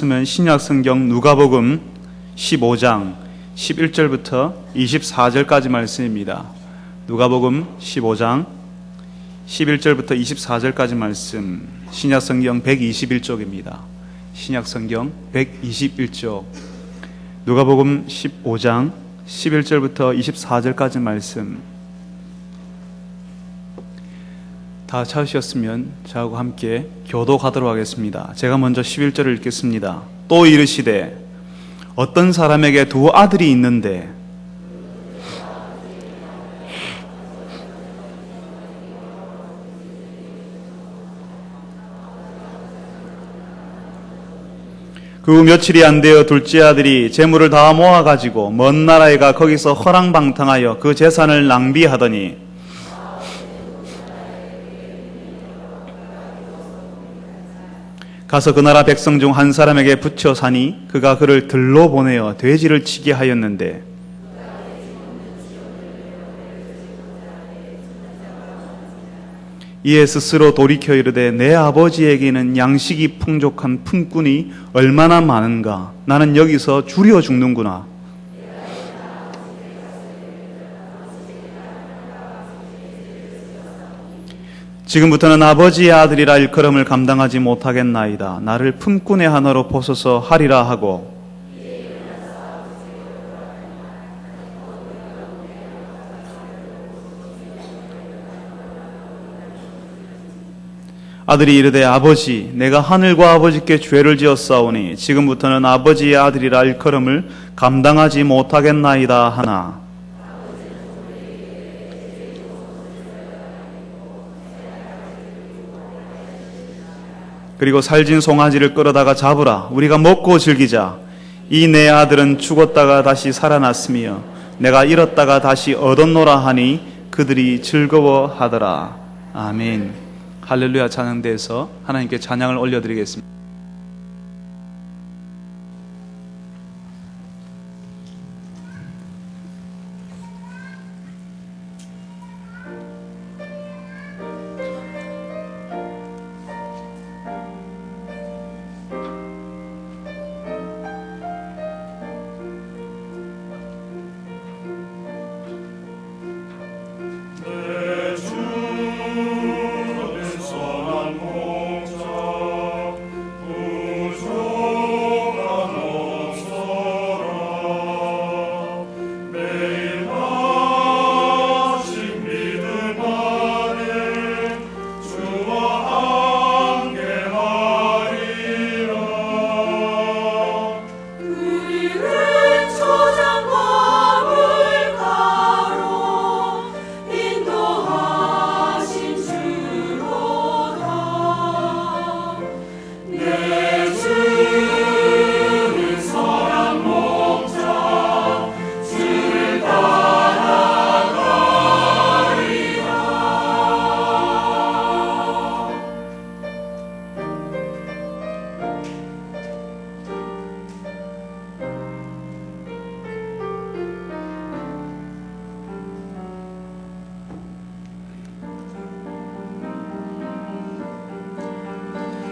말씀은 신약성경 누가복음 15장 11절부터 24절까지 말씀입니다. 누가복음 15장 11절부터 24절까지 말씀, 신약성경 121쪽입니다. 신약성경 121쪽, 누가복음 15장 11절부터 24절까지 말씀. 다 찾으셨으면 저하고 함께 교독하도록 하겠습니다. 제가 먼저 11절을 읽겠습니다. 또 이르시되 어떤 사람에게 두 아들이 있는데 그 며칠이 안 되어 둘째 아들이 재물을 다 모아가지고 먼 나라에 가 거기서 허랑방탕하여 그 재산을 낭비하더니 가서 그 나라 백성 중 한 사람에게 붙여 사니 그가 그를 들로 보내어 돼지를 치게 하였는데 이에 스스로 돌이켜 이르되 내 아버지에게는 양식이 풍족한 품꾼이 얼마나 많은가. 나는 여기서 주려 죽는구나. 지금부터는 아버지의 아들이라 일컬음을 감당하지 못하겠나이다. 나를 품꾼의 하나로 보소서 하리라 하고 아들이 이르되 아버지, 내가 하늘과 아버지께 죄를 지었사오니 지금부터는 아버지의 아들이라 일컬음을 감당하지 못하겠나이다 하나. 그리고 살진 송아지를 끌어다가 잡으라. 우리가 먹고 즐기자. 이 내 아들은 죽었다가 다시 살아났으며 내가 잃었다가 다시 얻었노라 하니 그들이 즐거워하더라. 아멘. 할렐루야. 찬양대에서 하나님께 찬양을 올려드리겠습니다.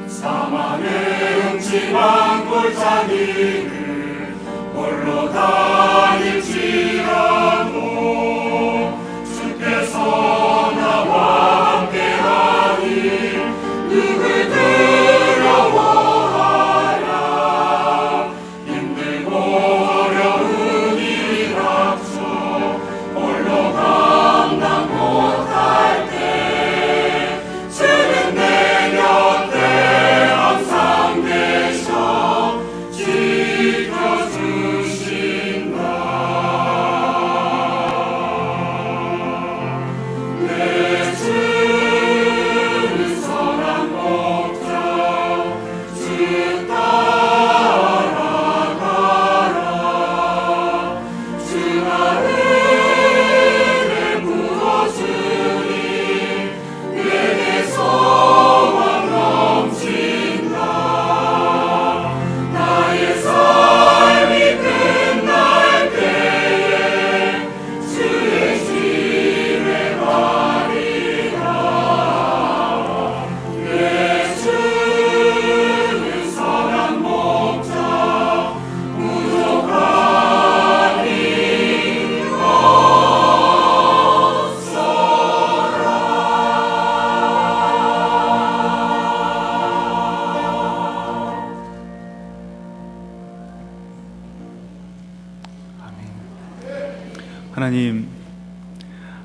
사망의 음침한 골짜기를 홀로 다닐지라도 주께서 나와 함께하니 누굴 두려워하랴. 힘들고 어려운 일 닥쳐 홀로 감당 못할 때 주는 내 곁에 항상 계셔 지켜주신다.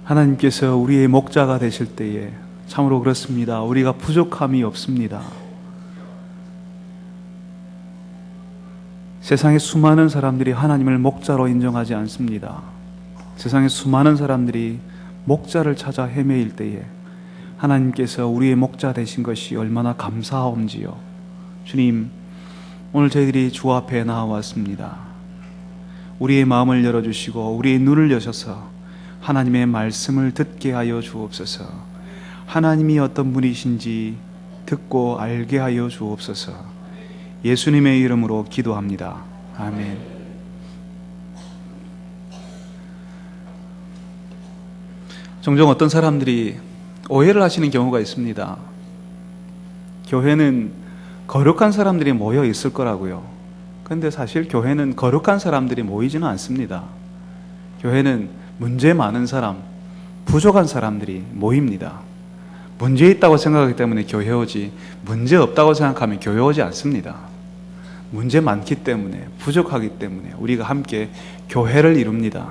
하나님께서 우리의 목자가 되실 때에 참으로 그렇습니다. 우리가 부족함이 없습니다. 세상에 수많은 사람들이 하나님을 목자로 인정하지 않습니다. 세상에 수많은 사람들이 목자를 찾아 헤매일 때에 하나님께서 우리의 목자 되신 것이 얼마나 감사하온지요. 주님, 오늘 저희들이 주 앞에 나와왔습니다. 우리의 마음을 열어주시고 우리의 눈을 여셔서 하나님의 말씀을 듣게 하여 주옵소서. 하나님이 어떤 분이신지 듣고 알게 하여 주옵소서. 예수님의 이름으로 기도합니다. 아멘. 종종 어떤 사람들이 오해를 하시는 경우가 있습니다. 교회는 거룩한 사람들이 모여 있을 거라고요. 그런데 사실 교회는 거룩한 사람들이 모이지는 않습니다. 교회는 문제 많은 사람, 부족한 사람들이 모입니다. 문제 있다고 생각하기 때문에 교회 오지, 문제 없다고 생각하면 교회 오지 않습니다. 문제 많기 때문에, 부족하기 때문에 우리가 함께 교회를 이룹니다.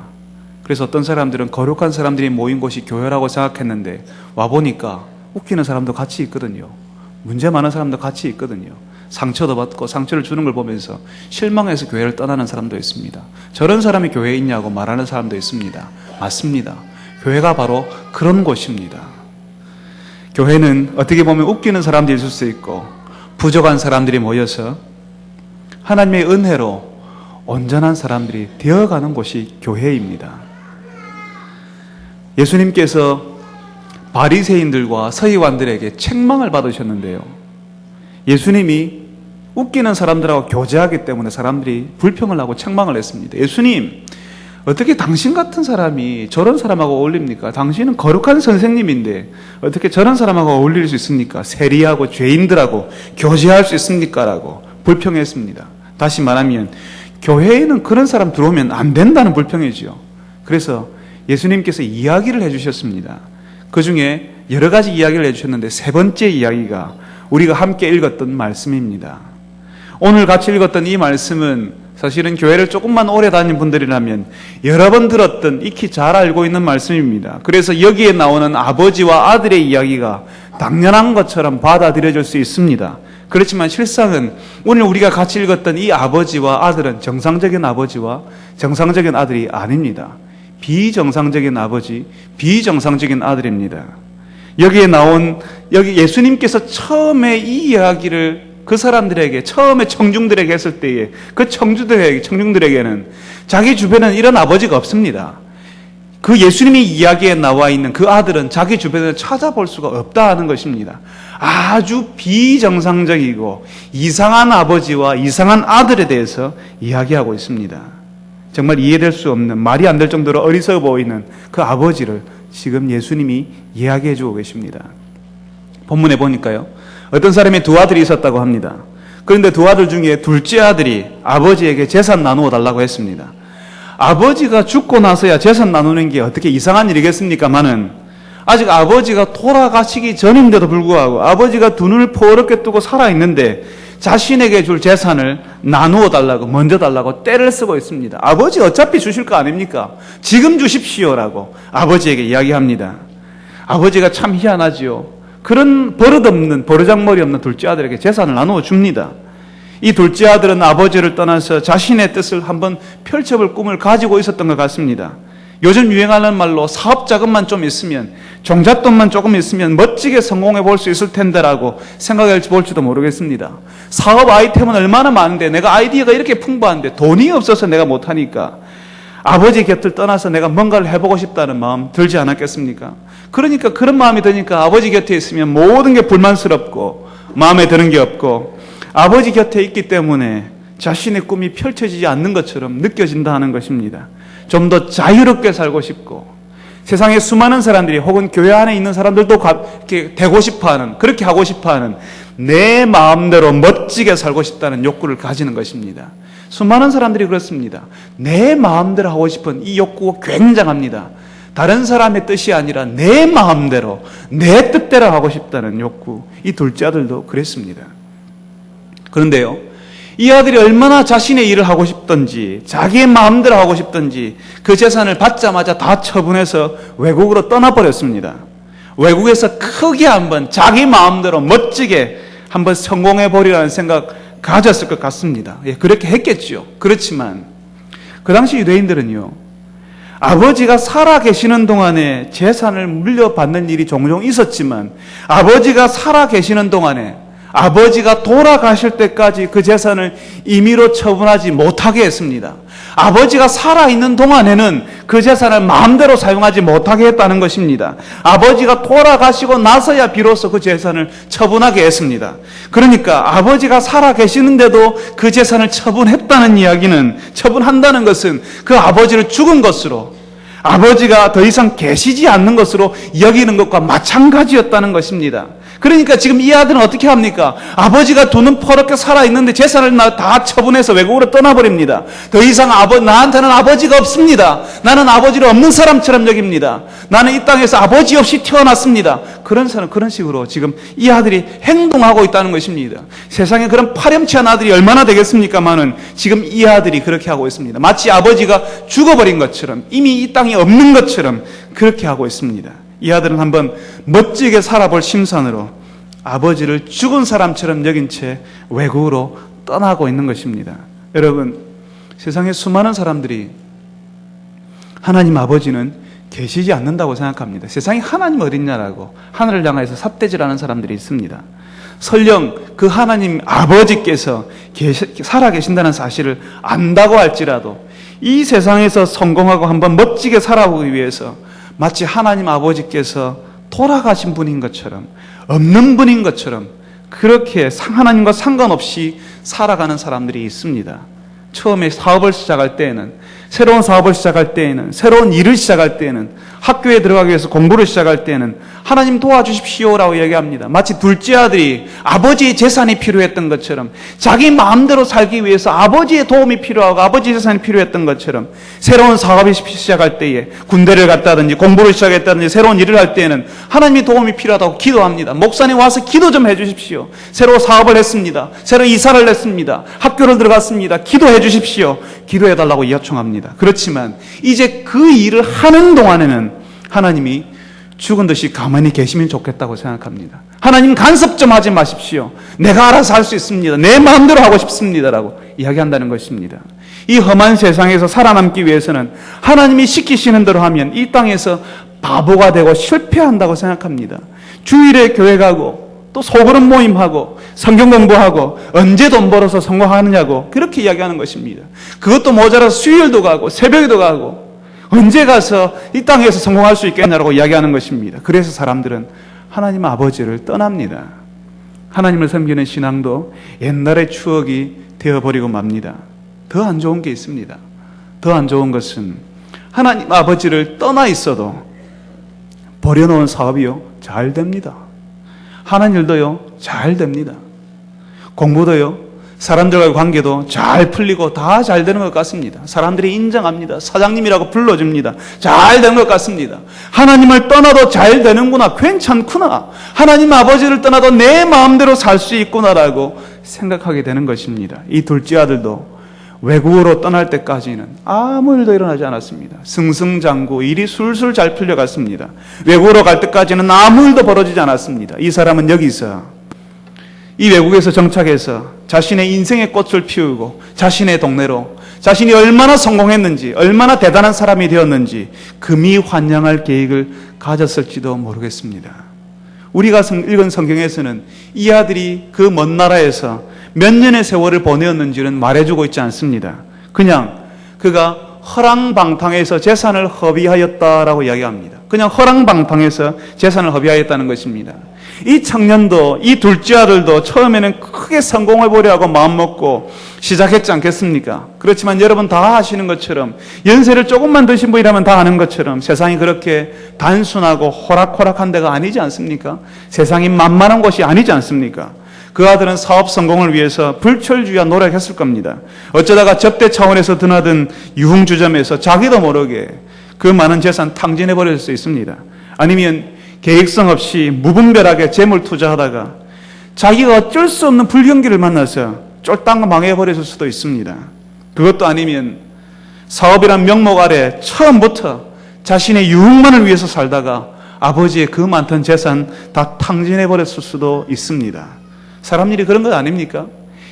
그래서 어떤 사람들은 거룩한 사람들이 모인 곳이 교회라고 생각했는데 와보니까 웃기는 사람도 같이 있거든요. 문제 많은 사람도 같이 있거든요. 상처도 받고 상처를 주는 걸 보면서 실망해서 교회를 떠나는 사람도 있습니다. 저런 사람이 교회에 있냐고 말하는 사람도 있습니다. 맞습니다. 교회가 바로 그런 곳입니다. 교회는 어떻게 보면 웃기는 사람들이 있을 수 있고 부족한 사람들이 모여서 하나님의 은혜로 온전한 사람들이 되어가는 곳이 교회입니다. 예수님께서 바리새인들과 서기관들에게 책망을 받으셨는데요. 예수님이 웃기는 사람들하고 교제하기 때문에 사람들이 불평을 하고 책망을 했습니다. 예수님, 어떻게 당신 같은 사람이 저런 사람하고 어울립니까? 당신은 거룩한 선생님인데 어떻게 저런 사람하고 어울릴 수 있습니까? 세리하고 죄인들하고 교제할 수 있습니까? 라고 불평했습니다. 다시 말하면 교회에는 그런 사람 들어오면 안 된다는 불평이지요. 그래서 예수님께서 이야기를 해주셨습니다. 그 중에 여러 가지 이야기를 해주셨는데 세 번째 이야기가 우리가 함께 읽었던 말씀입니다. 오늘 같이 읽었던 이 말씀은 사실은 교회를 조금만 오래 다닌 분들이라면 여러 번 들었던 익히 잘 알고 있는 말씀입니다. 그래서 여기에 나오는 아버지와 아들의 이야기가 당연한 것처럼 받아들여질 수 있습니다. 그렇지만 실상은 오늘 우리가 같이 읽었던 이 아버지와 아들은 정상적인 아버지와 정상적인 아들이 아닙니다. 비정상적인 아버지, 비정상적인 아들입니다. 여기 예수님께서 처음에 이 이야기를 그 사람들에게, 처음에 청중들에게 했을 때에 그 청중들에게는 자기 주변에는 이런 아버지가 없습니다. 그 예수님이 이야기에 나와 있는 그 아들은 자기 주변에 찾아볼 수가 없다 하는 것입니다. 아주 비정상적이고 이상한 아버지와 이상한 아들에 대해서 이야기하고 있습니다. 정말 이해될 수 없는, 말이 안 될 정도로 어리석어 보이는 그 아버지를 지금 예수님이 이야기해 주고 계십니다. 본문에 보니까요, 어떤 사람이 두 아들이 있었다고 합니다. 그런데 두 아들 중에 둘째 아들이 아버지에게 재산 나누어 달라고 했습니다. 아버지가 죽고 나서야 재산 나누는 게 어떻게 이상한 일이겠습니까마는 아직 아버지가 돌아가시기 전인데도 불구하고 아버지가 두 눈을 포렇게 뜨고 살아있는데 자신에게 줄 재산을 나누어 달라고, 먼저 달라고 떼를 쓰고 있습니다. 아버지 어차피 주실 거 아닙니까? 지금 주십시오라고 아버지에게 이야기합니다. 아버지가 참 희한하지요. 그런 버르장머리 없는 둘째 아들에게 재산을 나누어 줍니다. 이 둘째 아들은 아버지를 떠나서 자신의 뜻을 한번 펼쳐볼 꿈을 가지고 있었던 것 같습니다. 요즘 유행하는 말로 사업 자금만 좀 있으면, 종잣돈만 조금 있으면 멋지게 성공해 볼 수 있을 텐데라고 생각해 볼지도 모르겠습니다. 사업 아이템은 얼마나 많은데 내가 아이디어가 이렇게 풍부한데 돈이 없어서 내가 못하니까 아버지 곁을 떠나서 내가 뭔가를 해보고 싶다는 마음 들지 않았겠습니까? 그러니까 그런 마음이 드니까 아버지 곁에 있으면 모든 게 불만스럽고 마음에 드는 게 없고 아버지 곁에 있기 때문에 자신의 꿈이 펼쳐지지 않는 것처럼 느껴진다 하는 것입니다. 좀 더 자유롭게 살고 싶고 세상에 수많은 사람들이 혹은 교회 안에 있는 사람들도 이렇게 되고 싶어하는, 그렇게 하고 싶어하는 내 마음대로 멋지게 살고 싶다는 욕구를 가지는 것입니다. 수많은 사람들이 그렇습니다. 내 마음대로 하고 싶은 이 욕구가 굉장합니다. 다른 사람의 뜻이 아니라 내 마음대로, 내 뜻대로 하고 싶다는 욕구. 이 둘째 아들도 그랬습니다. 그런데요, 이 아들이 얼마나 자신의 일을 하고 싶던지 자기의 마음대로 하고 싶던지 그 재산을 받자마자 다 처분해서 외국으로 떠나버렸습니다. 외국에서 크게 한번 자기 마음대로 멋지게 한번 성공해 보리라는 생각 가졌을 것 같습니다. 예, 그렇게 했겠죠. 그렇지만 그 당시 유대인들은요, 아버지가 살아 계시는 동안에 재산을 물려받는 일이 종종 있었지만 아버지가 살아 계시는 동안에 아버지가 돌아가실 때까지 그 재산을 임의로 처분하지 못하게 했습니다. 아버지가 살아있는 동안에는 그 재산을 마음대로 사용하지 못하게 했다는 것입니다. 아버지가 돌아가시고 나서야 비로소 그 재산을 처분하게 했습니다. 그러니까 아버지가 살아 계시는데도 그 재산을 처분했다는 이야기는, 처분한다는 것은 그 아버지를 죽은 것으로, 아버지가 더 이상 계시지 않는 것으로 여기는 것과 마찬가지였다는 것입니다. 그러니까 지금 이 아들은 어떻게 합니까? 아버지가 두 눈 퍼렇게 살아있는데 재산을 다 처분해서 외국으로 떠나버립니다. 더 이상 나한테는 아버지가 없습니다. 나는 아버지를 없는 사람처럼 여깁니다. 나는 이 땅에서 아버지 없이 태어났습니다. 그런 식으로 지금 이 아들이 행동하고 있다는 것입니다. 세상에 그런 파렴치한 아들이 얼마나 되겠습니까마는 지금 이 아들이 그렇게 하고 있습니다. 마치 아버지가 죽어버린 것처럼, 이미 이 땅에 없는 것처럼 그렇게 하고 있습니다. 이 아들은 한번 멋지게 살아볼 심산으로 아버지를 죽은 사람처럼 여긴 채 외국으로 떠나고 있는 것입니다. 여러분, 세상에 수많은 사람들이 하나님 아버지는 계시지 않는다고 생각합니다. 세상에 하나님 어딨냐라고 하늘을 향해서 삿대질하는 사람들이 있습니다. 설령 그 하나님 아버지께서 살아계신다는 사실을 안다고 할지라도 이 세상에서 성공하고 한번 멋지게 살아보기 위해서 마치 하나님 아버지께서 돌아가신 분인 것처럼, 없는 분인 것처럼 그렇게 하나님과 상관없이 살아가는 사람들이 있습니다. 처음에 사업을 시작할 때에는, 새로운 사업을 시작할 때에는, 새로운 일을 시작할 때에는, 학교에 들어가기 위해서 공부를 시작할 때에는 하나님 도와주십시오라고 얘기합니다. 마치 둘째 아들이 아버지의 재산이 필요했던 것처럼, 자기 마음대로 살기 위해서 아버지의 도움이 필요하고 아버지의 재산이 필요했던 것처럼, 새로운 사업을 시작할 때에, 군대를 갔다든지 공부를 시작했다든지 새로운 일을 할 때에는 하나님의 도움이 필요하다고 기도합니다. 목사님 와서 기도 좀 해주십시오. 새로 사업을 했습니다. 새로 이사를 했습니다. 학교를 들어갔습니다. 기도해 주십시오. 기도해달라고 요청합니다. 그렇지만 이제 그 일을 하는 동안에는 하나님이 죽은 듯이 가만히 계시면 좋겠다고 생각합니다. 하나님 간섭 좀 하지 마십시오. 내가 알아서 할 수 있습니다. 내 마음대로 하고 싶습니다라고 이야기한다는 것입니다. 이 험한 세상에서 살아남기 위해서는 하나님이 시키시는 대로 하면 이 땅에서 바보가 되고 실패한다고 생각합니다. 주일에 교회 가고 또 소그룹 모임하고 성경 공부하고 언제 돈 벌어서 성공하느냐고 그렇게 이야기하는 것입니다. 그것도 모자라서 수요일도 가고 새벽에도 가고 언제 가서 이 땅에서 성공할 수 있겠냐고 이야기하는 것입니다. 그래서 사람들은 하나님 아버지를 떠납니다. 하나님을 섬기는 신앙도 옛날의 추억이 되어버리고 맙니다. 더 안 좋은 게 있습니다. 더 안 좋은 것은 하나님 아버지를 떠나 있어도 버려놓은 사업이요 잘 됩니다. 하는 일도요 잘 됩니다. 공부도요, 사람들과의 관계도 잘 풀리고 다 잘 되는 것 같습니다. 사람들이 인정합니다. 사장님이라고 불러줍니다. 잘 되는 것 같습니다. 하나님을 떠나도 잘 되는구나, 괜찮구나, 하나님 아버지를 떠나도 내 마음대로 살 수 있구나라고 생각하게 되는 것입니다. 이 둘째 아들도 외국으로 떠날 때까지는 아무 일도 일어나지 않았습니다. 승승장구 일이 술술 잘 풀려갔습니다. 외국으로 갈 때까지는 아무 일도 벌어지지 않았습니다. 이 사람은 여기서 이 외국에서 정착해서 자신의 인생의 꽃을 피우고 자신의 동네로 자신이 얼마나 성공했는지, 얼마나 대단한 사람이 되었는지 금이 환영할 계획을 가졌을지도 모르겠습니다. 우리가 읽은 성경에서는 이 아들이 그 먼 나라에서 몇 년의 세월을 보내었는지는 말해주고 있지 않습니다. 그냥 그가 허랑방탕해서 재산을 허비하였다라고 이야기합니다. 그냥 허랑방탕해서 재산을 허비하였다는 것입니다. 이 청년도, 이 둘째 아들도 처음에는 크게 성공해 보려고 마음먹고 시작했지 않겠습니까? 그렇지만 여러분 다 아시는 것처럼, 연세를 조금만 드신 분이라면 다 아는 것처럼 세상이 그렇게 단순하고 호락호락한 데가 아니지 않습니까? 세상이 만만한 곳이 아니지 않습니까? 그 아들은 사업 성공을 위해서 불철주야 노력했을 겁니다. 어쩌다가 접대 차원에서 드나든 유흥주점에서 자기도 모르게 그 많은 재산 탕진해버릴 수 있습니다. 아니면 계획성 없이 무분별하게 재물 투자하다가 자기가 어쩔 수 없는 불경기를 만나서 쫄딱 망해버렸을 수도 있습니다. 그것도 아니면 사업이란 명목 아래 처음부터 자신의 유흥만을 위해서 살다가 아버지의 그 많던 재산 다 탕진해버렸을 수도 있습니다. 사람 일이 그런 것 아닙니까?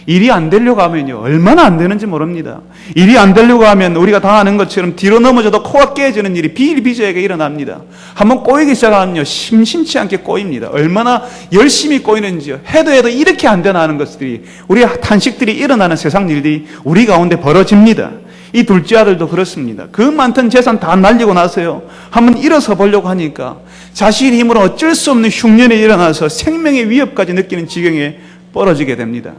일이 안 되려고 하면요, 얼마나 안 되는지 모릅니다. 일이 안 되려고 하면 우리가 다 아는 것처럼 뒤로 넘어져도 코가 깨지는 일이 비일비재하게 일어납니다. 한번 꼬이기 시작하면요, 심심치 않게 꼬입니다. 얼마나 열심히 꼬이는지요. 해도 이렇게 안 되나 하는 것들이, 우리 탄식들이 일어나는 세상 일들이 우리 가운데 벌어집니다. 이 둘째 아들도 그렇습니다. 그 많던 재산 다 날리고 나서요, 한번 일어서 보려고 하니까 자신의 힘으로 어쩔 수 없는 흉년이 일어나서 생명의 위협까지 느끼는 지경에 떨어지게 됩니다.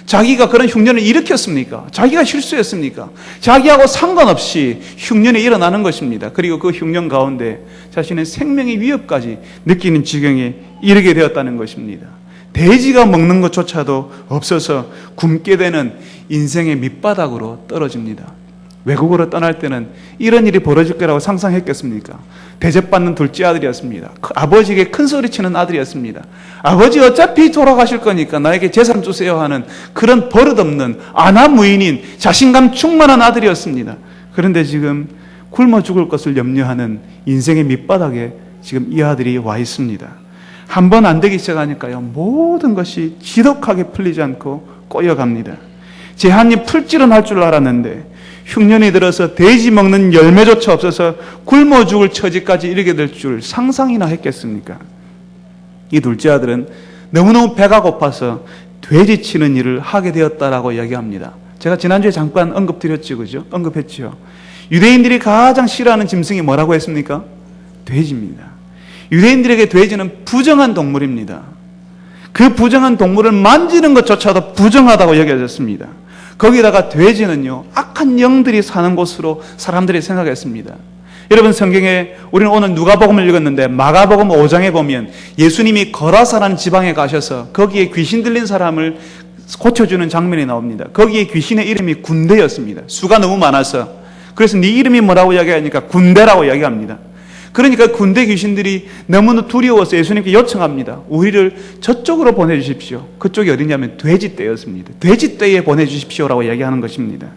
자기가 그런 흉년을 일으켰습니까? 자기가 실수했습니까? 자기하고 상관없이 흉년이 일어나는 것입니다. 그리고 그 흉년 가운데 자신의 생명의 위협까지 느끼는 지경에 이르게 되었다는 것입니다. 돼지가 먹는 것조차도 없어서 굶게 되는 인생의 밑바닥으로 떨어집니다. 외국으로 떠날 때는 이런 일이 벌어질 거라고 상상했겠습니까? 대접받는 둘째 아들이었습니다. 아버지에게 큰 소리치는 아들이었습니다. 아버지 어차피 돌아가실 거니까 나에게 재산 주세요 하는 그런 버릇없는 아나무인인 자신감 충만한 아들이었습니다. 그런데 지금 굶어 죽을 것을 염려하는 인생의 밑바닥에 지금 이 아들이 와 있습니다. 한 번 안 되기 시작하니까요, 모든 것이 지독하게 풀리지 않고 꼬여갑니다. 제 한 입 풀칠은 할 줄 알았는데 흉년이 들어서 돼지 먹는 열매조차 없어서 굶어 죽을 처지까지 이르게 될 줄 상상이나 했겠습니까? 이 둘째 아들은 너무너무 배가 고파서 돼지 치는 일을 하게 되었다라고 이야기합니다. 제가 지난주에 잠깐 언급드렸죠, 그죠? 언급했죠. 유대인들이 가장 싫어하는 짐승이 뭐라고 했습니까? 돼지입니다. 유대인들에게 돼지는 부정한 동물입니다. 그 부정한 동물을 만지는 것조차도 부정하다고 여겨졌습니다. 거기다가 돼지는요, 악한 영들이 사는 곳으로 사람들이 생각했습니다. 여러분, 성경에 우리는 오늘 누가복음을 읽었는데 마가복음 5장에 보면 예수님이 거라사라는 지방에 가셔서 거기에 귀신 들린 사람을 고쳐주는 장면이 나옵니다. 거기에 귀신의 이름이 군대였습니다. 수가 너무 많아서. 그래서 네 이름이 뭐라고 이야기하니까 군대라고 이야기합니다. 그러니까 군대 귀신들이 너무나 두려워서 예수님께 요청합니다. 우리를 저쪽으로 보내주십시오. 그쪽이 어디냐면 돼지떼였습니다. 돼지떼에 보내주십시오라고 이야기하는 것입니다.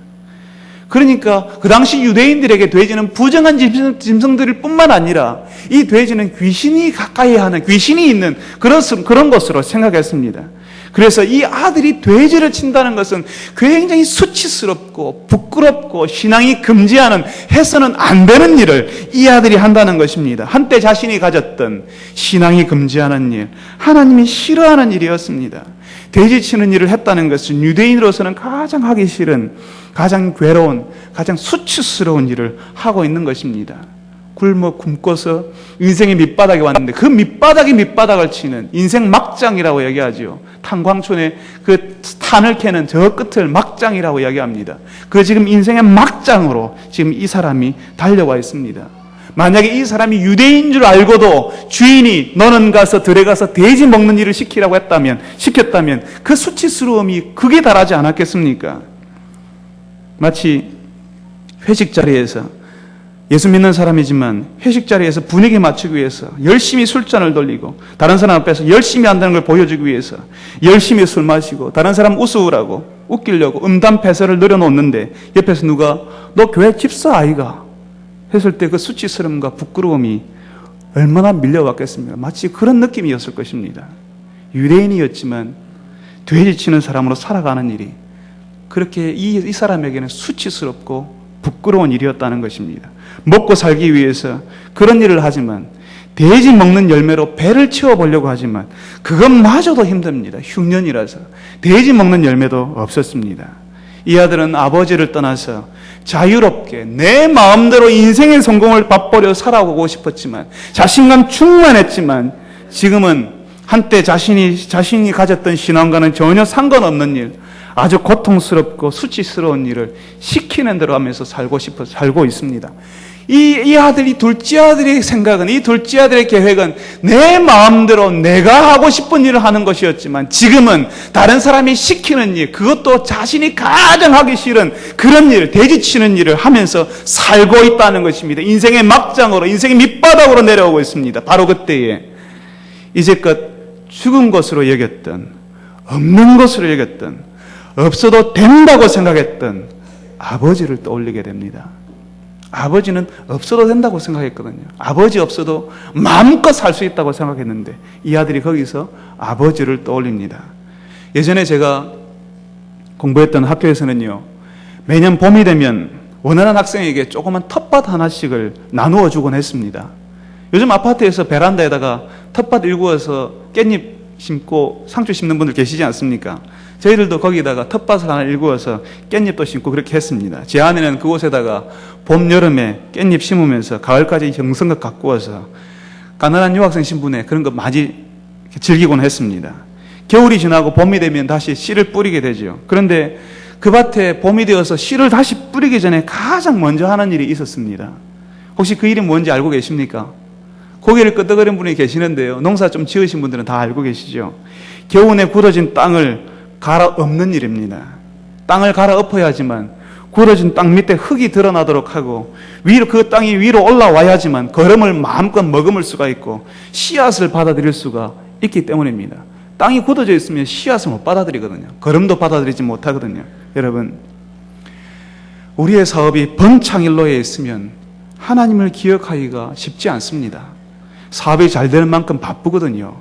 그러니까 그 당시 유대인들에게 돼지는 부정한 짐승들일 뿐만 아니라 이 돼지는 귀신이 가까이 하는, 귀신이 있는 그런 것으로 생각했습니다. 그래서 이 아들이 돼지를 친다는 것은 굉장히 수치스럽고 부끄럽고 신앙이 금지하는, 해서는 안 되는 일을 이 아들이 한다는 것입니다. 한때 자신이 가졌던 신앙이 금지하는 일, 하나님이 싫어하는 일이었습니다. 돼지 치는 일을 했다는 것은 유대인으로서는 가장 하기 싫은, 가장 괴로운, 가장 수치스러운 일을 하고 있는 것입니다. 굶고서 인생의 밑바닥에 왔는데 그 밑바닥을 치는 인생 막장이라고 얘기하죠. 탄광촌에 그 탄을 캐는 저 끝을 막장이라고 이야기합니다. 그 지금 인생의 막장으로 지금 이 사람이 달려와 있습니다. 만약에 이 사람이 유대인 줄 알고도 주인이 너는 가서 들에 가서 돼지 먹는 일을 시키라고 시켰다면 그 수치스러움이 극에 달하지 않았겠습니까? 마치 회식 자리에서 예수 믿는 사람이지만 회식 자리에서 분위기 맞추기 위해서 열심히 술잔을 돌리고 다른 사람 앞에서 열심히 한다는 걸 보여주기 위해서 열심히 술 마시고 다른 사람 웃으라고 웃기려고 음담패설을 늘여놓는데 옆에서 누가 너 교회 집사 아이가 했을 때 그 수치스러움과 부끄러움이 얼마나 밀려왔겠습니까? 마치 그런 느낌이었을 것입니다. 유대인이었지만 돼지 치는 사람으로 살아가는 일이 그렇게 이 사람에게는 수치스럽고 부끄러운 일이었다는 것입니다. 먹고 살기 위해서 그런 일을 하지만 돼지 먹는 열매로 배를 채워보려고 하지만 그것마저도 힘듭니다. 흉년이라서 돼지 먹는 열매도 없었습니다. 이 아들은 아버지를 떠나서 자유롭게 내 마음대로 인생의 성공을 맛보려 살아오고 싶었지만 자신감 충만했지만 지금은 한때 자신이 가졌던 신앙과는 전혀 상관없는 일, 아주 고통스럽고 수치스러운 일을 시키는 대로 하면서 살고 있습니다. 이 아들이, 둘째 아들의 생각은, 이 둘째 아들의 계획은 내 마음대로 내가 하고 싶은 일을 하는 것이었지만 지금은 다른 사람이 시키는 일, 그것도 자신이 가장 하기 싫은 그런 일, 돼지치는 일을 하면서 살고 있다는 것입니다. 인생의 막장으로, 인생의 밑바닥으로 내려오고 있습니다. 바로 그때에 이제껏 죽은 것으로 여겼던, 없는 것으로 여겼던, 없어도 된다고 생각했던 아버지를 떠올리게 됩니다. 아버지는 없어도 된다고 생각했거든요. 아버지 없어도 마음껏 살 수 있다고 생각했는데 이 아들이 거기서 아버지를 떠올립니다. 예전에 제가 공부했던 학교에서는요, 매년 봄이 되면 원하는 학생에게 조그만 텃밭 하나씩을 나누어 주곤 했습니다. 요즘 아파트에서 베란다에다가 텃밭 일구어서 깻잎 심고 상추 심는 분들 계시지 않습니까? 저희들도 거기다가 텃밭을 하나 일구어서 깻잎도 심고 그렇게 했습니다. 제 아내는 그곳에다가 봄, 여름에 깻잎 심으면서 가을까지 정성껏 가꾸어서 가난한 유학생 신분에 그런 거 많이 즐기곤 했습니다. 겨울이 지나고 봄이 되면 다시 씨를 뿌리게 되죠. 그런데 그 밭에 봄이 되어서 씨를 다시 뿌리기 전에 가장 먼저 하는 일이 있었습니다. 혹시 그 일이 뭔지 알고 계십니까? 고개를 끄덕거리는 분이 계시는데요. 농사 좀 지으신 분들은 다 알고 계시죠. 겨우내 굳어진 땅을 갈아엎는 일입니다. 땅을 갈아엎어야지만 굳어진 땅 밑에 흙이 드러나도록 하고 위로 그 땅이 위로 올라와야지만 거름을 마음껏 머금을 수가 있고 씨앗을 받아들일 수가 있기 때문입니다. 땅이 굳어져 있으면 씨앗을 못 받아들이거든요. 거름도 받아들이지 못하거든요. 여러분, 우리의 사업이 번창일로에 있으면 하나님을 기억하기가 쉽지 않습니다. 사업이 잘 되는 만큼 바쁘거든요.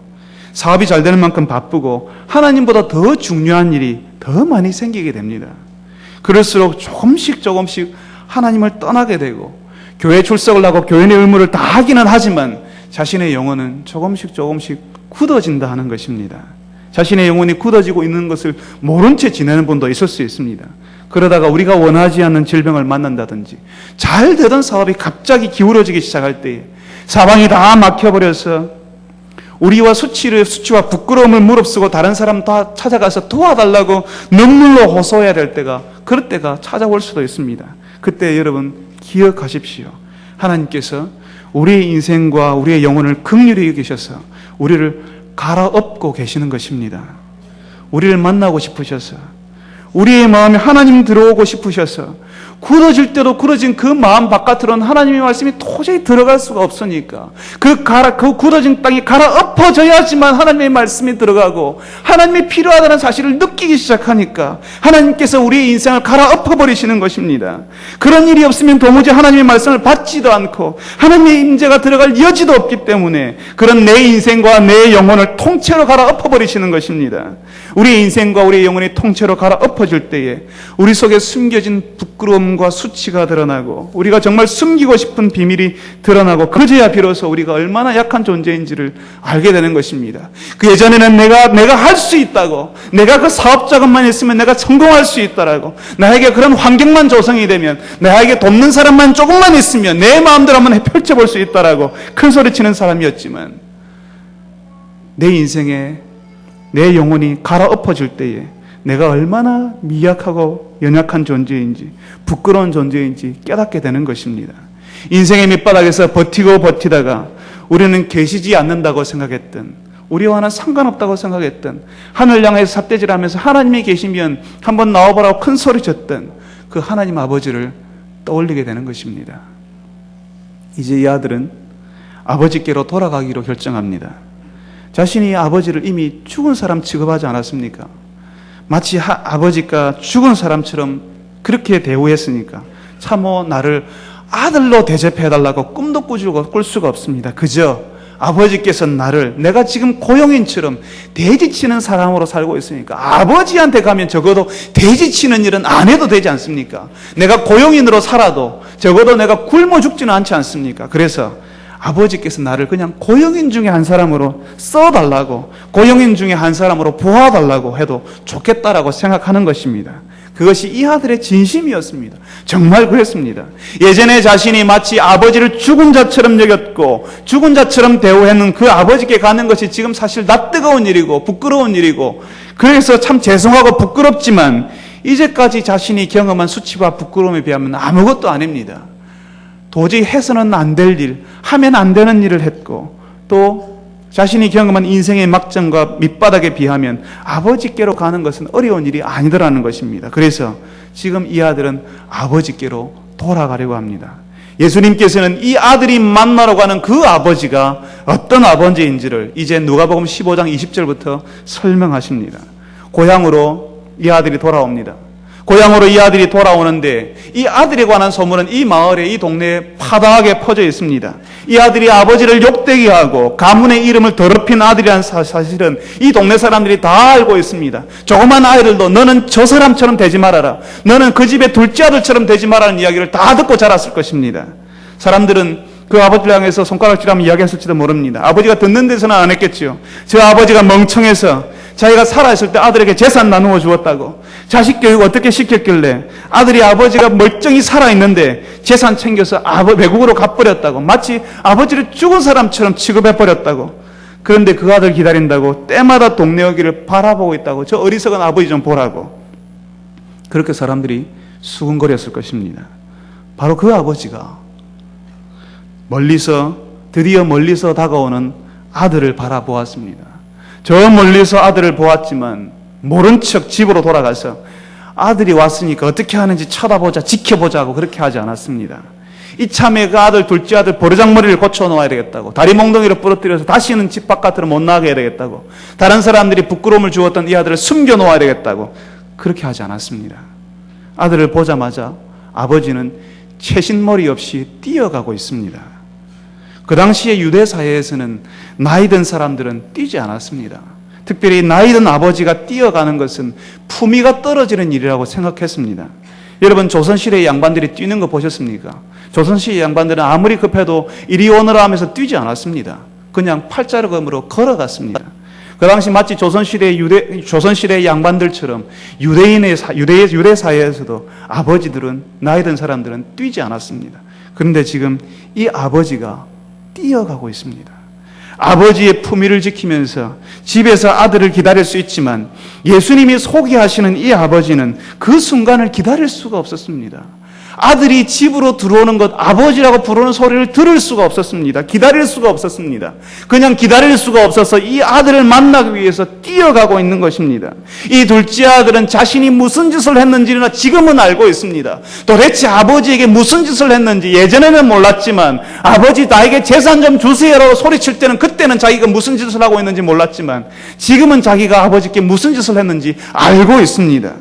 사업이 잘 되는 만큼 바쁘고 하나님보다 더 중요한 일이 더 많이 생기게 됩니다. 그럴수록 조금씩 하나님을 떠나게 되고 교회 출석을 하고 교인의 의무를 다 하기는 하지만 자신의 영혼은 조금씩 굳어진다 하는 것입니다. 자신의 영혼이 굳어지고 있는 것을 모른 채 지내는 분도 있을 수 있습니다. 그러다가 우리가 원하지 않는 질병을 만난다든지 잘 되던 사업이 갑자기 기울어지기 시작할 때에 사방이 다 막혀버려서 우리와 수치와 부끄러움을 무릅쓰고 다른 사람 다 찾아가서 도와달라고 눈물로 호소해야 될 때가, 그럴 때가 찾아올 수도 있습니다. 그때 여러분 기억하십시오. 하나님께서 우리의 인생과 우리의 영혼을 긍휼히 여기셔서 우리를 갈아엎고 계시는 것입니다. 우리를 만나고 싶으셔서, 우리의 마음에 하나님 들어오고 싶으셔서, 굳어질 때도 굳어진 그 마음 바깥으로는 하나님의 말씀이 도저히 들어갈 수가 없으니까 그 굳어진 땅이 갈아엎어져야지만 하나님의 말씀이 들어가고 하나님이 필요하다는 사실을 느끼기 시작하니까 하나님께서 우리의 인생을 갈아엎어버리시는 것입니다. 그런 일이 없으면 도무지 하나님의 말씀을 받지도 않고 하나님의 임재가 들어갈 여지도 없기 때문에 그런 내 인생과 내 영혼을 통째로 갈아엎어버리시는 것입니다. 우리의 인생과 우리의 영혼이 통째로 갈아엎어질 때에 우리 속에 숨겨진 부끄러움과 수치가 드러나고 우리가 정말 숨기고 싶은 비밀이 드러나고 그제야 비로소 우리가 얼마나 약한 존재인지를 알게 되는 것입니다. 그 예전에는 내가 할 수 있다고, 내가 그 사업 자금만 있으면 내가 성공할 수 있다라고, 나에게 그런 환경만 조성이 되면, 나에게 돕는 사람만 조금만 있으면 내 마음대로 한번 펼쳐볼 수 있다라고 큰 소리치는 사람이었지만 내 인생에 내 영혼이 갈아엎어질 때에 내가 얼마나 미약하고 연약한 존재인지 부끄러운 존재인지 깨닫게 되는 것입니다. 인생의 밑바닥에서 버티다가 우리는 계시지 않는다고 생각했던, 우리와는 상관없다고 생각했던, 하늘 향해서 삿대질하면서 하나님이 계시면 한번 나와보라고 큰 소리쳤던 그 하나님 아버지를 떠올리게 되는 것입니다. 이제 이 아들은 아버지께로 돌아가기로 결정합니다. 자신이 아버지를 이미 죽은 사람 취급하지 않았습니까? 마치 아버지가 죽은 사람처럼 그렇게 대우했으니까 참모 나를 아들로 대접해달라고 꿈도 꿀 수가 없습니다. 그저 아버지께서 나를 내가 지금 고용인처럼 대지치는 사람으로 살고 있으니까 아버지한테 가면 적어도 대지치는 일은 안 해도 되지 않습니까? 내가 고용인으로 살아도 적어도 내가 굶어 죽지는 않지 않습니까? 그래서 아버지께서 나를 그냥 고용인 중에 한 사람으로 써달라고, 고용인 중에 한 사람으로 보아달라고 해도 좋겠다라고 생각하는 것입니다. 그것이 이 아들의 진심이었습니다. 정말 그랬습니다. 예전에 자신이 마치 아버지를 죽은 자처럼 여겼고 죽은 자처럼 대우했는 그 아버지께 가는 것이 지금 사실 낯뜨거운 일이고 부끄러운 일이고, 그래서 참 죄송하고 부끄럽지만 이제까지 자신이 경험한 수치와 부끄러움에 비하면 아무것도 아닙니다. 도저히 해서는 안 될 일, 하면 안 되는 일을 했고, 또 자신이 경험한 인생의 막장과 밑바닥에 비하면 아버지께로 가는 것은 어려운 일이 아니더라는 것입니다. 그래서 지금 이 아들은 아버지께로 돌아가려고 합니다. 예수님께서는 이 아들이 만나러 가는 그 아버지가 어떤 아버지인지를 이제 누가복음 15장 20절부터 설명하십니다. 고향으로 이 아들이 돌아옵니다. 고향으로 이 아들이 돌아오는데 이 아들에 관한 소문은 이 마을에, 이 동네에 파다하게 퍼져 있습니다. 이 아들이 아버지를 욕되게 하고 가문의 이름을 더럽힌 아들이라는 사실은 이 동네 사람들이 다 알고 있습니다. 조그만 아이들도 너는 저 사람처럼 되지 말아라, 너는 그 집의 둘째 아들처럼 되지 말라는 이야기를 다 듣고 자랐을 것입니다. 사람들은 그 아버지를 향해서 손가락질하면 이야기했을지도 모릅니다. 아버지가 듣는 데서는 안 했겠지요. 저 아버지가 멍청해서 자기가 살아있을 때 아들에게 재산 나누어 주었다고, 자식 교육 어떻게 시켰길래 아들이 아버지가 멀쩡히 살아있는데 재산 챙겨서 외국으로 가버렸다고, 마치 아버지를 죽은 사람처럼 취급해버렸다고. 그런데 그 아들 기다린다고 때마다 동네 여기를 바라보고 있다고, 저 어리석은 아버지 좀 보라고. 그렇게 사람들이 수군거렸을 것입니다. 바로 그 아버지가 드디어 멀리서 다가오는 아들을 바라보았습니다. 저 멀리서 아들을 보았지만 모른 척 집으로 돌아가서 아들이 왔으니까 어떻게 하는지 쳐다보자, 지켜보자고 그렇게 하지 않았습니다. 이참에 그 아들, 둘째 아들 버르장머리를 고쳐놓아야 되겠다고, 다리 몽둥이를 부러뜨려서 다시는 집 바깥으로 못 나가게 해야 되겠다고, 다른 사람들이 부끄러움을 주었던 이 아들을 숨겨놓아야 되겠다고 그렇게 하지 않았습니다. 아들을 보자마자 아버지는 채신머리 없이 뛰어가고 있습니다. 그 당시에 유대 사회에서는 나이 든 사람들은 뛰지 않았습니다. 특별히 나이 든 아버지가 뛰어가는 것은 품위가 떨어지는 일이라고 생각했습니다. 여러분, 조선시대의 양반들이 뛰는 거 보셨습니까? 조선시대의 양반들은 아무리 급해도 이리 오너라 하면서 뛰지 않았습니다. 그냥 팔자걸음으로 걸어갔습니다. 그 당시 마치 조선시대의 양반들처럼 유대 사회에서도 아버지들은, 나이 든 사람들은 뛰지 않았습니다. 그런데 지금 이 아버지가 뛰어가고 있습니다. 아버지의 품위를 지키면서 집에서 아들을 기다릴 수 있지만 예수님이 소개하시는 이 아버지는 그 순간을 기다릴 수가 없었습니다. 아들이 집으로 들어오는 것, 아버지라고 부르는 소리를 들을 수가 없었습니다. 기다릴 수가 없었습니다. 그냥 기다릴 수가 없어서 이 아들을 만나기 위해서 뛰어가고 있는 것입니다. 이 둘째 아들은 자신이 무슨 짓을 했는지나 지금은 알고 있습니다. 도대체 아버지에게 무슨 짓을 했는지 예전에는 몰랐지만, 아버지 나에게 재산 좀 주세요라고 소리칠 때는, 그때는 자기가 무슨 짓을 하고 있는지 몰랐지만 지금은 자기가 아버지께 무슨 짓을 했는지 알고 있습니다.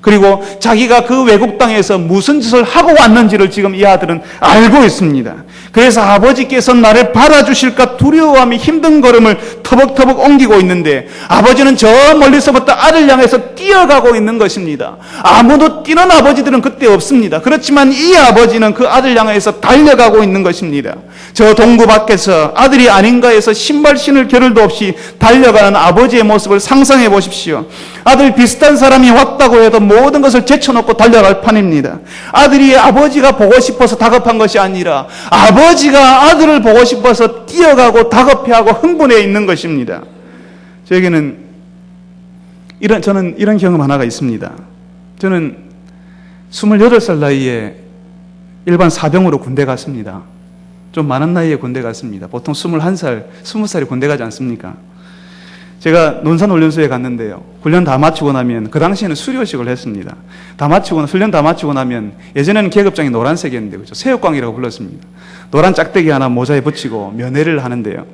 그리고 자기가 그 외국 땅에서 무슨 짓을 하고 왔는지를 지금 이 아들은 알고 있습니다. 그래서 아버지께서 나를 받아주실까 두려워하며 힘든 걸음을 터벅터벅 옮기고 있는데, 아버지는 저 멀리서부터 아들을 향해서 뛰어가고 있는 것입니다. 아무도 뛰는 아버지들은 그때 없습니다. 그렇지만 이 아버지는 그 아들을 향해서 달려가고 있는 것입니다. 저 동구 밖에서 아들이 아닌가 해서 신발 신을 겨를도 없이 달려가는 아버지의 모습을 상상해 보십시오. 아들 비슷한 사람이 왔다고 해도 모든 것을 제쳐놓고 달려갈 판입니다. 아들이 아버지가 보고 싶어서 다급한 것이 아니라 아버지가 아들을 보고 싶어서 뛰어가고 다급해하고 흥분해 있는 것입니다. 저에게는 저는 이런 경험 하나가 있습니다. 저는 28살 나이에 일반 사병으로 군대 갔습니다. 좀 많은 나이에 군대 갔습니다. 보통 21살, 20살이 군대 가지 않습니까? 제가 논산훈련소에 갔는데요. 훈련 다 마치고 나면, 그 당시에는 수료식을 했습니다. 훈련 다 마치고 나면, 예전에는 계급장이 노란색이었는데, 그죠? 새우깡이라고 불렀습니다. 노란 짝대기 하나 모자에 붙이고 면회를 하는데요.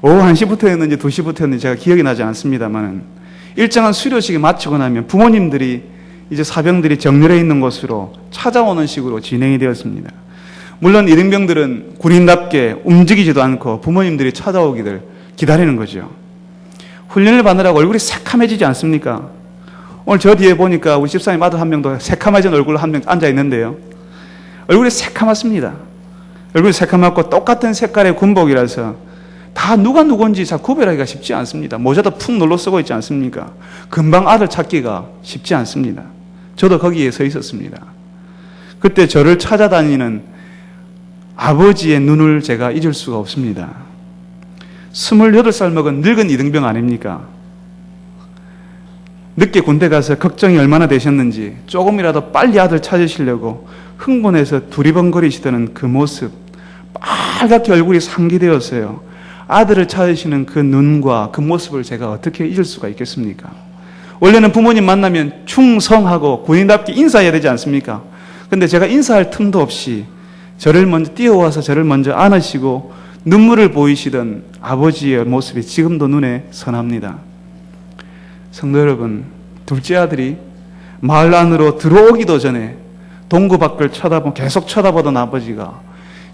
오후 1시부터였는지 2시부터였는지 제가 기억이 나지 않습니다만, 일정한 수료식이 마치고 나면 부모님들이 이제 사병들이 정렬해 있는 곳으로 찾아오는 식으로 진행이 되었습니다. 물론 일행병들은 군인답게 움직이지도 않고 부모님들이 찾아오기를 기다리는 거죠. 훈련을 받느라고 얼굴이 새카매지지 않습니까? 오늘 저 뒤에 보니까 우리 집사님 아들 한 명도 새카매진 얼굴로 한 명 앉아 있는데요. 얼굴이 새카맣습니다. 얼굴이 새카맣고 똑같은 색깔의 군복이라서 다 누가 누군지 잘 구별하기가 쉽지 않습니다. 모자도 푹 눌러 쓰고 있지 않습니까? 금방 아들 찾기가 쉽지 않습니다. 저도 거기에 서 있었습니다. 그때 저를 찾아다니는 아버지의 눈을 제가 잊을 수가 없습니다. 28살 먹은 늙은 이등병 아닙니까? 늦게 군대 가서 걱정이 얼마나 되셨는지 조금이라도 빨리 아들 찾으시려고 흥분해서 두리번거리시던 그 모습, 빨갛게 얼굴이 상기되었어요. 아들을 찾으시는 그 눈과 그 모습을 제가 어떻게 잊을 수가 있겠습니까? 원래는 부모님 만나면 충성하고 군인답게 인사해야 되지 않습니까? 근데 제가 인사할 틈도 없이 저를 먼저 뛰어와서 저를 먼저 안으시고 눈물을 보이시던 아버지의 모습이 지금도 눈에 선합니다. 성도 여러분, 둘째 아들이 마을 안으로 들어오기도 전에 동구 밖을 계속 쳐다보던 아버지가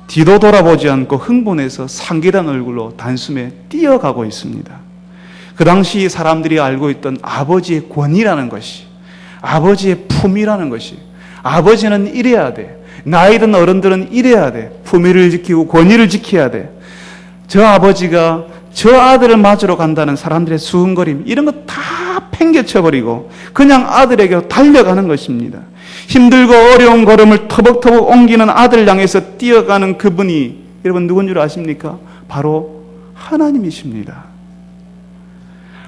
뒤도 돌아보지 않고 흥분해서 상기란 얼굴로 단숨에 뛰어가고 있습니다. 그 당시 사람들이 알고 있던 아버지의 권위라는 것이, 아버지의 품위라는 것이, 아버지는 이래야 돼, 나이 든 어른들은 이래야 돼, 품위를 지키고 권위를 지켜야 돼, 저 아버지가 저 아들을 맞으러 간다는 사람들의 수군거림, 이런 거 다 팽개쳐버리고 그냥 아들에게 달려가는 것입니다. 힘들고 어려운 걸음을 터벅터벅 옮기는 아들 향해서 뛰어가는 그분이 여러분 누군 줄 아십니까? 바로 하나님이십니다.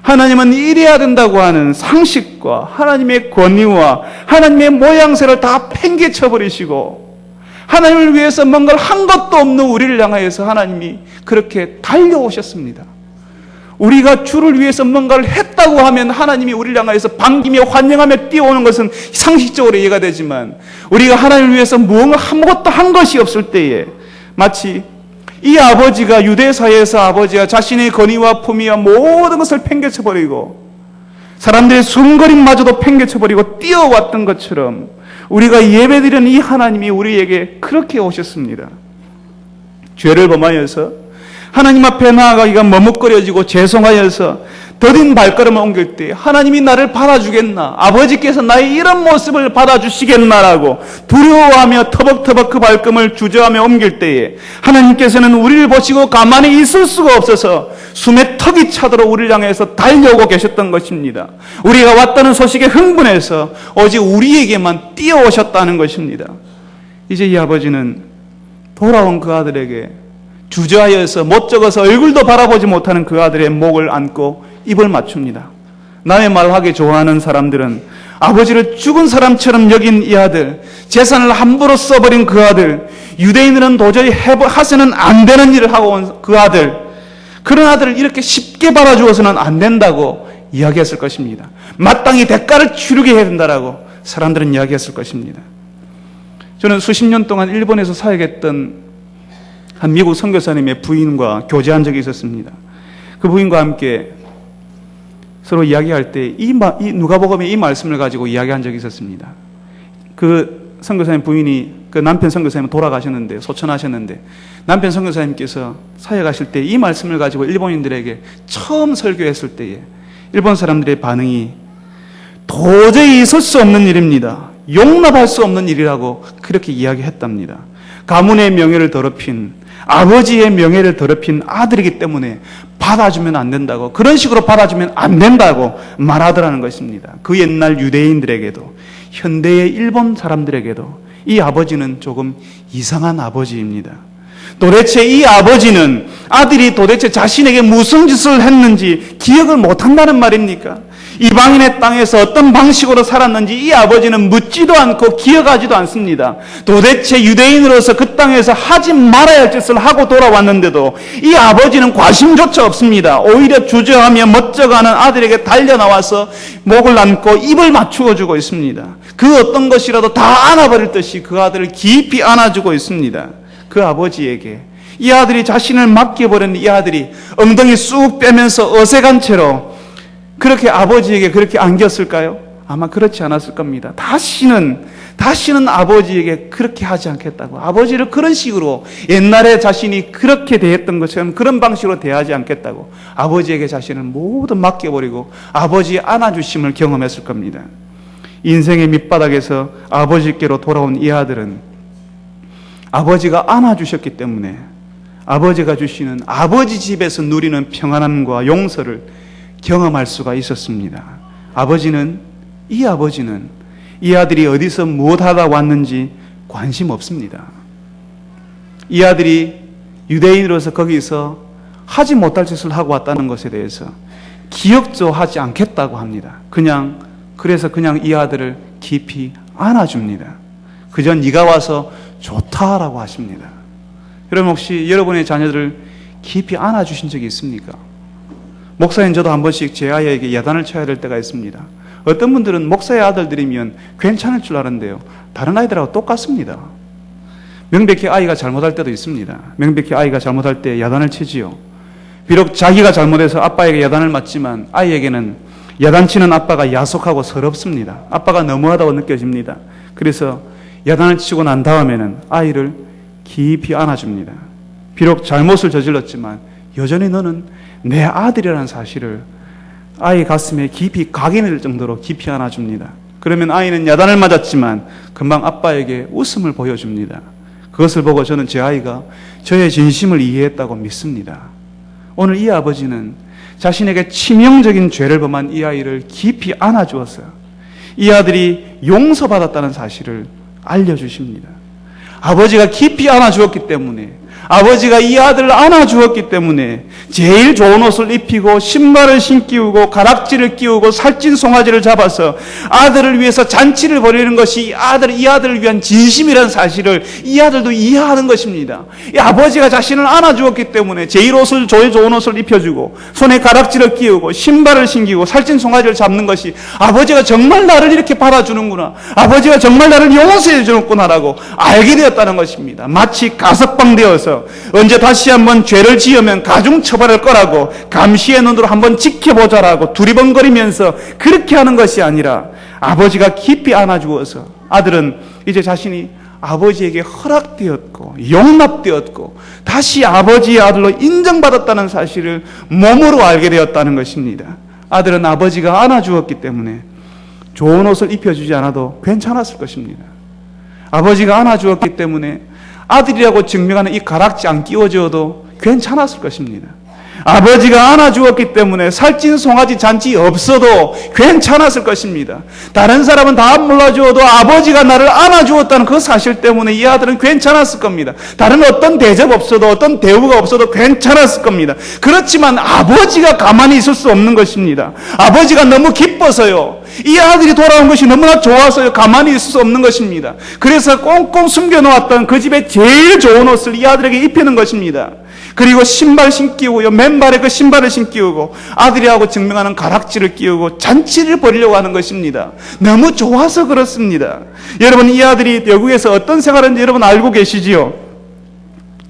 하나님은 이래야 된다고 하는 상식과 하나님의 권위와 하나님의 모양새를 다 팽개쳐버리시고 하나님을 위해서 뭔가를 한 것도 없는 우리를 향하여서 하나님이 그렇게 달려오셨습니다. 우리가 주를 위해서 뭔가를 했다고 하면 하나님이 우리를 향하여서 반기며 환영하며 뛰어오는 것은 상식적으로 이해가 되지만 우리가 하나님을 위해서 무언가 아무것도 한 것이 없을 때에 마치 이 아버지가 유대사회에서 아버지가 자신의 권위와 품위와 모든 것을 팽개쳐버리고 사람들의 숨거림마저도 팽개쳐버리고 뛰어왔던 것처럼 우리가 예배드리는 이 하나님이 우리에게 그렇게 오셨습니다. 죄를 범하여서 하나님 앞에 나아가기가 머뭇거려지고 죄송하여서 더딘 발걸음을 옮길 때 하나님이 나를 받아주겠나, 아버지께서 나의 이런 모습을 받아주시겠나라고 두려워하며 터벅터벅 그 발걸음을 주저하며 옮길 때에 하나님께서는 우리를 보시고 가만히 있을 수가 없어서 숨에 턱이 차도록 우리를 향해서 달려오고 계셨던 것입니다. 우리가 왔다는 소식에 흥분해서 오직 우리에게만 뛰어오셨다는 것입니다. 이제 이 아버지는 돌아온 그 아들에게 주저하여서 못적어서 얼굴도 바라보지 못하는 그 아들의 목을 안고 입을 맞춥니다. 남의 말하기 좋아하는 사람들은 아버지를 죽은 사람처럼 여긴 이 아들, 재산을 함부로 써버린 그 아들, 유대인들은 도저히 하서는 안 되는 일을 하고 온 그 아들, 그런 아들을 이렇게 쉽게 바라주어서는 안 된다고 이야기했을 것입니다. 마땅히 대가를 치르게 해야 된다라고 사람들은 이야기했을 것입니다. 저는 수십 년 동안 일본에서 사역했던 한 미국 선교사님의 부인과 교제한 적이 있었습니다. 그 부인과 함께 서로 이야기할 때 이 누가복음의 이 말씀을 가지고 이야기한 적이 있었습니다. 그 선교사님 부인이 그 남편 선교사님은 돌아가셨는데 소천하셨는데 남편 선교사님께서 사역하실 때 이 말씀을 가지고 일본인들에게 처음 설교했을 때에 일본 사람들의 반응이 도저히 있을 수 없는 일입니다. 용납할 수 없는 일이라고 그렇게 이야기했답니다. 가문의 명예를 더럽힌 아버지의 명예를 더럽힌 아들이기 때문에 받아주면 안 된다고, 그런 식으로 받아주면 안 된다고 말하더라는 것입니다. 그 옛날 유대인들에게도 현대의 일본 사람들에게도 이 아버지는 조금 이상한 아버지입니다. 도대체 이 아버지는 아들이 도대체 자신에게 무슨 짓을 했는지 기억을 못한다는 말입니까? 이방인의 땅에서 어떤 방식으로 살았는지 이 아버지는 묻지도 않고 기억하지도 않습니다. 도대체 유대인으로서 그 땅에서 하지 말아야 할 짓을 하고 돌아왔는데도 이 아버지는 관심조차 없습니다. 오히려 주저하며 멋져가는 아들에게 달려나와서 목을 안고 입을 맞추어 주고 있습니다. 그 어떤 것이라도 다 안아버릴 듯이 그 아들을 깊이 안아주고 있습니다. 그 아버지에게 이 아들이 자신을 맡겨버린 이 아들이 엉덩이 쑥 빼면서 어색한 채로 그렇게 아버지에게 그렇게 안겼을까요? 아마 그렇지 않았을 겁니다. 다시는 아버지에게 그렇게 하지 않겠다고, 아버지를 그런 식으로 옛날에 자신이 그렇게 대했던 것처럼 그런 방식으로 대하지 않겠다고 아버지에게 자신을 모두 맡겨버리고 아버지의 안아주심을 경험했을 겁니다. 인생의 밑바닥에서 아버지께로 돌아온 이 아들은 아버지가 안아주셨기 때문에 아버지가 주시는 아버지 집에서 누리는 평안함과 용서를 경험할 수가 있었습니다. 이 아버지는 이 아들이 어디서 무엇하다 왔는지 관심 없습니다. 이 아들이 유대인으로서 거기서 하지 못할 짓을 하고 왔다는 것에 대해서 기억도 하지 않겠다고 합니다. 그래서 그냥 이 아들을 깊이 안아줍니다. 그저 네가 와서 좋다라고 하십니다. 여러분 혹시 여러분의 자녀들을 깊이 안아주신 적이 있습니까? 목사인 저도 한 번씩 제 아이에게 야단을 쳐야 될 때가 있습니다. 어떤 분들은 목사의 아들들이면 괜찮을 줄 아는데요, 다른 아이들하고 똑같습니다. 명백히 아이가 잘못할 때도 있습니다. 명백히 아이가 잘못할 때 야단을 치지요. 비록 자기가 잘못해서 아빠에게 야단을 맞지만 아이에게는 야단치는 아빠가 야속하고 서럽습니다. 아빠가 너무하다고 느껴집니다. 그래서 야단을 치고 난 다음에는 아이를 깊이 안아줍니다. 비록 잘못을 저질렀지만 여전히 너는 내 아들이라는 사실을 아이 가슴에 깊이 각인될 정도로 깊이 안아줍니다. 그러면 아이는 야단을 맞았지만 금방 아빠에게 웃음을 보여줍니다. 그것을 보고 저는 제 아이가 저의 진심을 이해했다고 믿습니다. 오늘 이 아버지는 자신에게 치명적인 죄를 범한 이 아이를 깊이 안아주었어요. 이 아들이 용서받았다는 사실을 알려주십니다. 아버지가 깊이 안아주었기 때문에, 아버지가 이 아들을 안아주었기 때문에 제일 좋은 옷을 입히고 신발을 신기우고 가락지를 끼우고 살찐 송아지를 잡아서 아들을 위해서 잔치를 벌이는 것이 이 아들을 위한 진심이라는 사실을 이 아들도 이해하는 것입니다. 이 아버지가 자신을 안아주었기 때문에 제일 좋은 옷을 입혀주고 손에 가락지를 끼우고 신발을 신기고 살찐 송아지를 잡는 것이 아버지가 정말 나를 이렇게 받아주는구나, 아버지가 정말 나를 용서해 주는구나라고 알게 되었다는 것입니다. 마치 가석방 되어서 언제 다시 한번 죄를 지으면 가중처벌할 거라고 감시의 눈으로 한번 지켜보자라고 두리번거리면서 그렇게 하는 것이 아니라 아버지가 깊이 안아주어서 아들은 이제 자신이 아버지에게 허락되었고 용납되었고 다시 아버지의 아들로 인정받았다는 사실을 몸으로 알게 되었다는 것입니다. 아들은 아버지가 안아주었기 때문에 좋은 옷을 입혀주지 않아도 괜찮았을 것입니다. 아버지가 안아주었기 때문에 아들이라고 증명하는 이 가락지 안 끼워줘도 괜찮았을 것입니다. 아버지가 안아주었기 때문에 살찐 송아지 잔치 없어도 괜찮았을 것입니다. 다른 사람은 다 몰라주어도 아버지가 나를 안아주었다는 그 사실 때문에 이 아들은 괜찮았을 겁니다. 다른 어떤 대접 없어도 어떤 대우가 없어도 괜찮았을 겁니다. 그렇지만 아버지가 가만히 있을 수 없는 것입니다. 아버지가 너무 기뻐서요, 이 아들이 돌아온 것이 너무나 좋아서요, 가만히 있을 수 없는 것입니다. 그래서 꽁꽁 숨겨놓았던 그 집에 제일 좋은 옷을 이 아들에게 입히는 것입니다. 그리고 신발 신기우고요, 맨발에 그 신발을 신기우고 아들이라고 증명하는 가락지를 끼우고 잔치를 벌이려고 하는 것입니다. 너무 좋아서 그렇습니다. 여러분, 이 아들이 영국에서 어떤 생활하는지 여러분 알고 계시지요?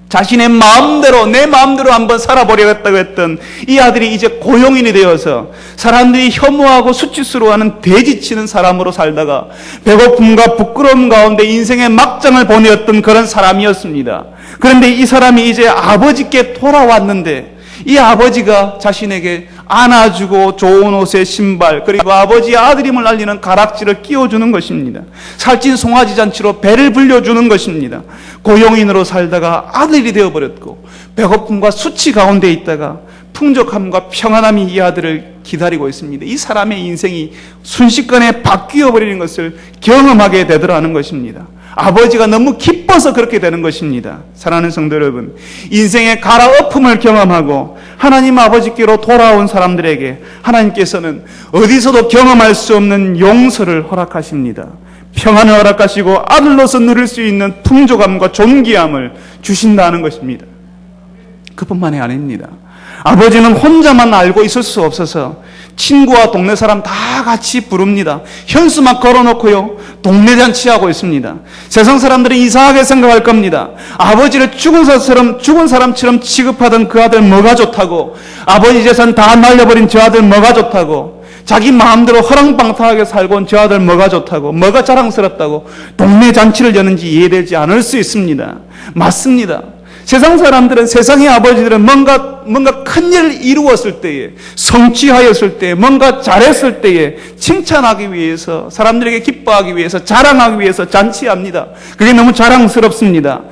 자신의 마음대로, 내 마음대로 한번 살아보려겠다고 했던 이 아들이 이제 고용인이 되어서 사람들이 혐오하고 수치스러워하는 돼지치는 사람으로 살다가 배고픔과 부끄러움 가운데 인생의 막장을 보내었던 그런 사람이었습니다. 그런데 이 사람이 이제 아버지께 돌아왔는데 이 아버지가 자신에게 안아주고 좋은 옷에 신발, 그리고 아버지의 아들임을 알리는 가락지를 끼워주는 것입니다. 살찐 송아지 잔치로 배를 불려주는 것입니다. 고용인으로 살다가 아들이 되어버렸고 배고픔과 수치 가운데 있다가 풍족함과 평안함이 이 아들을 기다리고 있습니다. 이 사람의 인생이 순식간에 바뀌어버리는 것을 경험하게 되더라는 것입니다. 아버지가 너무 기뻐서 그렇게 되는 것입니다. 사랑하는 성도 여러분, 인생의 갈아엎음을 경험하고 하나님 아버지께로 돌아온 사람들에게 하나님께서는 어디서도 경험할 수 없는 용서를 허락하십니다. 평안을 허락하시고 아들로서 누릴 수 있는 풍족함과 존귀함을 주신다는 것입니다. 그뿐만이 아닙니다. 아버지는 혼자만 알고 있을 수 없어서 친구와 동네 사람 다 같이 부릅니다. 현수막 걸어놓고요, 동네 잔치하고 있습니다. 세상 사람들은 이상하게 생각할 겁니다. 아버지를 죽은 사람처럼 취급하던 그 아들 뭐가 좋다고, 아버지 재산 다 날려버린 저 아들 뭐가 좋다고, 자기 마음대로 허랑방탕하게 살고 온 저 아들 뭐가 좋다고, 뭐가 자랑스럽다고 동네 잔치를 여는지 이해되지 않을 수 있습니다. 맞습니다. 세상 사람들은, 세상의 아버지들은 뭔가 큰 일을 이루었을 때에, 성취하였을 때에, 뭔가 잘했을 때에 칭찬하기 위해서, 사람들에게 기뻐하기 위해서, 자랑하기 위해서 잔치합니다. 그게 너무 자랑스럽습니다.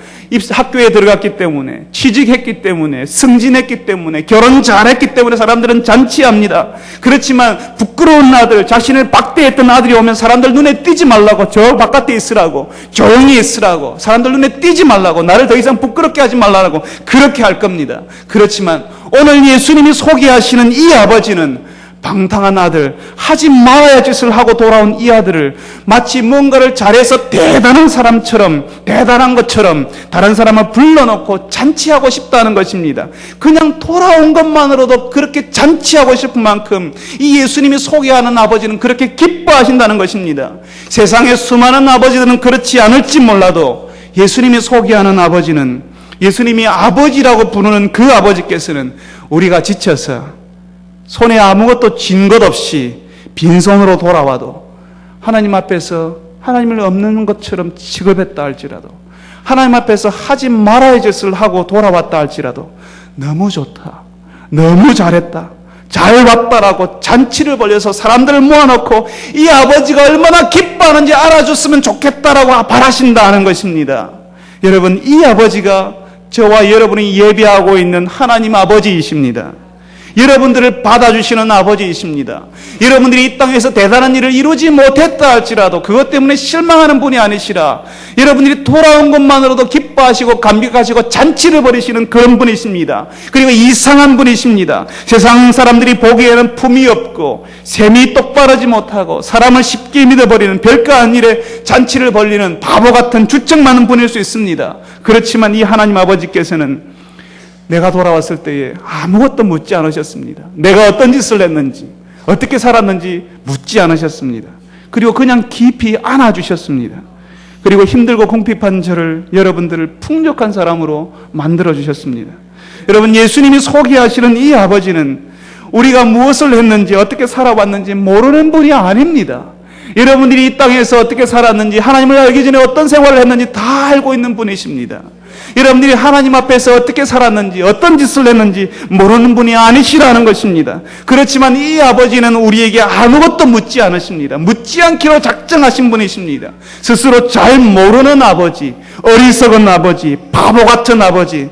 학교에 들어갔기 때문에, 취직했기 때문에, 승진했기 때문에, 결혼 잘했기 때문에 사람들은 잔치합니다. 그렇지만 부끄러운 아들, 자신을 박대했던 아들이 오면 사람들 눈에 띄지 말라고, 저 바깥에 있으라고, 조용히 있으라고, 사람들 눈에 띄지 말라고, 나를 더 이상 부끄럽게 하지 말라고 그렇게 할 겁니다. 그렇지만 오늘 예수님이 소개하시는 이 아버지는 방탕한 아들, 하지 말아야 할 짓을 하고 돌아온 이 아들을 마치 뭔가를 잘해서 대단한 사람처럼, 대단한 것처럼 다른 사람을 불러놓고 잔치하고 싶다는 것입니다. 그냥 돌아온 것만으로도 그렇게 잔치하고 싶은 만큼 이 예수님이 소개하는 아버지는 그렇게 기뻐하신다는 것입니다. 세상의 수많은 아버지들은 그렇지 않을지 몰라도 예수님이 소개하는 아버지는, 예수님이 아버지라고 부르는 그 아버지께서는 우리가 지쳐서 손에 아무것도 쥔 것 없이 빈손으로 돌아와도 하나님 앞에서 하나님을 없는 것처럼 취급했다 할지라도 하나님 앞에서 하지 말아야 할 짓을 하고 돌아왔다 할지라도 너무 좋다, 너무 잘했다, 잘 왔다라고 잔치를 벌여서 사람들을 모아놓고 이 아버지가 얼마나 기뻐하는지 알아줬으면 좋겠다라고 바라신다는 것입니다. 여러분, 이 아버지가 저와 여러분이 예배하고 있는 하나님 아버지이십니다. 여러분들을 받아주시는 아버지이십니다. 여러분들이 이 땅에서 대단한 일을 이루지 못했다 할지라도 그것 때문에 실망하는 분이 아니시라 여러분들이 돌아온 것만으로도 기뻐하시고 감격하시고 잔치를 벌이시는 그런 분이십니다. 그리고 이상한 분이십니다. 세상 사람들이 보기에는 품이 없고 셈이 똑바르지 못하고 사람을 쉽게 믿어버리는 별거 아닌 일에 잔치를 벌리는 바보 같은 주책 많은 분일 수 있습니다. 그렇지만 이 하나님 아버지께서는 내가 돌아왔을 때에 아무것도 묻지 않으셨습니다. 내가 어떤 짓을 했는지, 어떻게 살았는지 묻지 않으셨습니다. 그리고 그냥 깊이 안아주셨습니다. 그리고 힘들고 궁핍한 저를 여러분들을 풍족한 사람으로 만들어주셨습니다. 여러분, 예수님이 소개하시는 이 아버지는 우리가 무엇을 했는지 어떻게 살아왔는지 모르는 분이 아닙니다. 여러분들이 이 땅에서 어떻게 살았는지 하나님을 알기 전에 어떤 생활을 했는지 다 알고 있는 분이십니다. 여러분들이 하나님 앞에서 어떻게 살았는지 어떤 짓을 했는지 모르는 분이 아니시라는 것입니다. 그렇지만 이 아버지는 우리에게 아무것도 묻지 않으십니다. 묻지 않기로 작정하신 분이십니다. 스스로 잘 모르는 아버지, 어리석은 아버지, 바보 같은 아버지,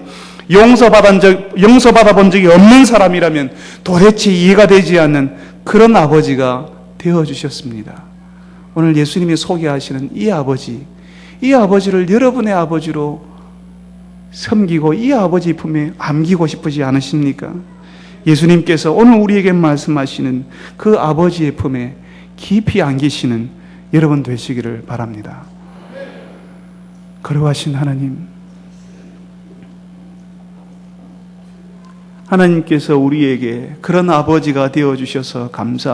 용서받아 본 적이 없는 사람이라면 도대체 이해가 되지 않는 그런 아버지가 되어주셨습니다. 오늘 예수님이 소개하시는 이 아버지를 여러분의 아버지로 섬기고 이 아버지 품에 안기고 싶으지 않으십니까? 예수님께서 오늘 우리에게 말씀하시는 그 아버지의 품에 깊이 안기시는 여러분 되시기를 바랍니다. 거룩하신 하나님께서 우리에게 그런 아버지가 되어주셔서 감사합니다.